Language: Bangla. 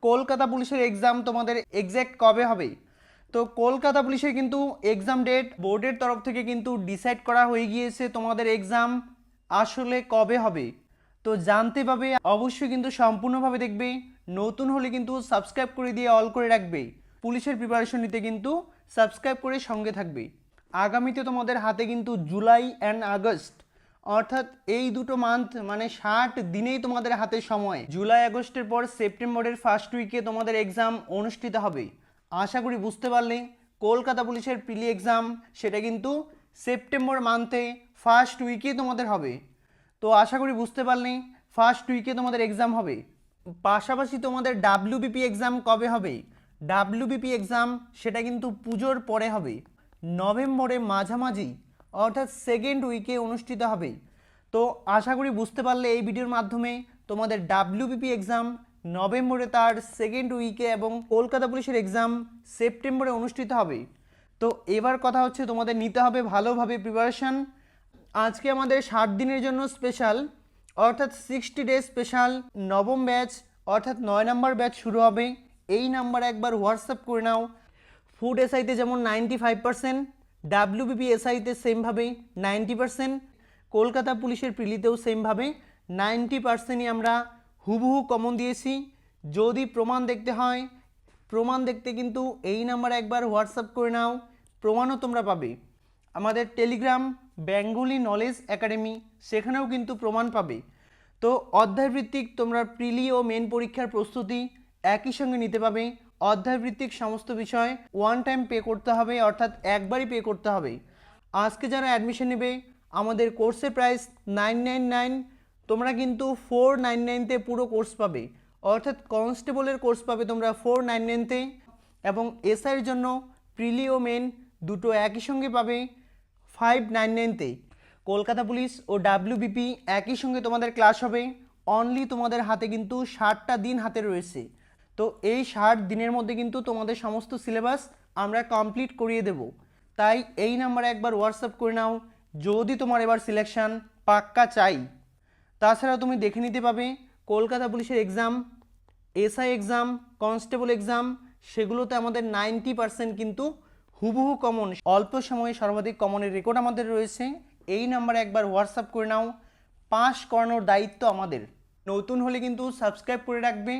কলকাতা পুলিশের এক্সাম তোমাদের এক্স্যাক্ট কবে হবে। তো কলকাতা পুলিশের কিন্তু এক্সাম ডেট বোর্ডের তরফ থেকে কিন্তু ডিসাইড করা হয়ে গিয়েছে তোমাদের এক্সাম আসলে কবে হবে। তো জানতে পাবে অবশ্যই কিন্তু সম্পূর্ণভাবে দেখবে। নতুন হলে কিন্তু সাবস্ক্রাইব করে দিয়ে অল করে রাখবে। পুলিশের প্রিপারেশন নিতে কিন্তু সাবস্ক্রাইব করে সঙ্গে থাকবে। আগামীতে তোমাদের হাতে কিন্তু জুলাই অ্যান্ড আগস্ট, অর্থাৎ এই দুটো মান্থ মানে 60 দিনেই তোমাদের হাতে সময়। জুলাই আগস্টের পর সেপ্টেম্বরের ফার্স্ট উইকে তোমাদের এক্সাম অনুষ্ঠিত হবে। আশা করি বুঝতে পারলে কলকাতা পুলিশের প্রিলি এক্সাম সেটা কিন্তু সেপ্টেম্বর মান্থে ফার্স্ট উইকে তোমাদের হবে। তো আশা করি বুঝতে পারলে ফার্স্ট উইকে তোমাদের এক্সাম হবে। পাশাপাশি তোমাদের ডাব্লিউবিপি এক্সাম কবে হবে। ডাব্লিউবিপি এক্সাম সেটা কিন্তু পুজোর পরে হবে, নভেম্বরের মাঝামাঝি অর্থাৎ সেকেন্ড উইকে অনুষ্ঠিত হবে। তো আশা করি বুঝতে পারলে এই ভিডিওর মাধ্যমে তোমাদের ডাব্লিউবিপি এক্সাম নভেম্বরে তার সেকেন্ড উইকে এবং কলকাতা পুলিশের এক্সাম সেপ্টেম্বরে অনুষ্ঠিত হবে। তো এবার কথা হচ্ছে তোমাদের নিতে হবে ভালোভাবে প্রিপারেশান। আজকে আমাদের 60 দিনের জন্য স্পেশাল অর্থাৎ 60 ডে স্পেশাল নবম ব্যাচ অর্থাৎ 9 নম্বর ব্যাচ শুরু হবে। এই নাম্বারে একবার হোয়াটসঅ্যাপ করে নাও। ফুড এসআইতে যেমন 95%, ডাব্লিউবিপি এসআইতে সেমভাবে 90%, কলকাতা পুলিশের প্রিলিতেও সেমভাবে 90%ই আমরা হুবহু কমন দিয়েছি। যদি প্রমাণ দেখতে হয়, প্রমাণ দেখতে কিন্তু এই নাম্বারে একবার হোয়াটসঅ্যাপ করে নাও, প্রমাণও তোমরা পাবে। আমাদের টেলিগ্রাম বেঙ্গলি নলেজ একাডেমি, সেখানেও কিন্তু প্রমাণ পাবে। তো অধ্যায়ভিত্তিক তোমরা প্রিলি ও মেন পরীক্ষার প্রস্তুতি একই সঙ্গে নিতে পাবে। অধ্যায়ভিত্তিক সমস্ত বিষয় ওয়ান টাইম পে করতে হবে, অর্থাৎ একবারই পে করতে হবে। আজকে যারা অ্যাডমিশন নেবে আমাদের কোর্সের প্রাইস 999, তোমরা কিন্তু 499তে পুরো কোর্স পাবে, অর্থাৎ কনস্টেবলের কোর্স পাবে তোমরা 499তে, এবং এসআইয়ের জন্য প্রিলি ও মেন দুটো একই সঙ্গে পাবে 599তে। কলকাতা পুলিশ ও ডাব্লিউবিপি একই সঙ্গে তোমাদের ক্লাস হবে। অনলি তোমাদের হাতে কিন্তু 60টা দিন হাতে রয়েছে। তো এই 60 দিনের মধ্যে কিন্তু তোমাদের সমস্ত সিলেবাস আমরা কমপ্লিট করিয়ে দেব। তাই এই নাম্বারে একবার হোয়াটসঅ্যাপ করে নাও যদি তোমার এবার সিলেকশান পাক্কা চাই। তাছাড়াও তুমি দেখে নিতে পাবে কলকাতা পুলিশের exam, SI exam, constable exam, সেগুলোতে আমাদের 90% কিন্তু হুবহু কমন, অল্প সময়ে সর্বাধিক কমনের রেকর্ড আমাদের রয়েছে। এই নাম্বারে একবার হোয়াটসঅ্যাপ করে নাও। পাস করানোর দায়িত্ব আমাদের। নতুন হলে কিন্তু সাবস্ক্রাইব করে রাখবে।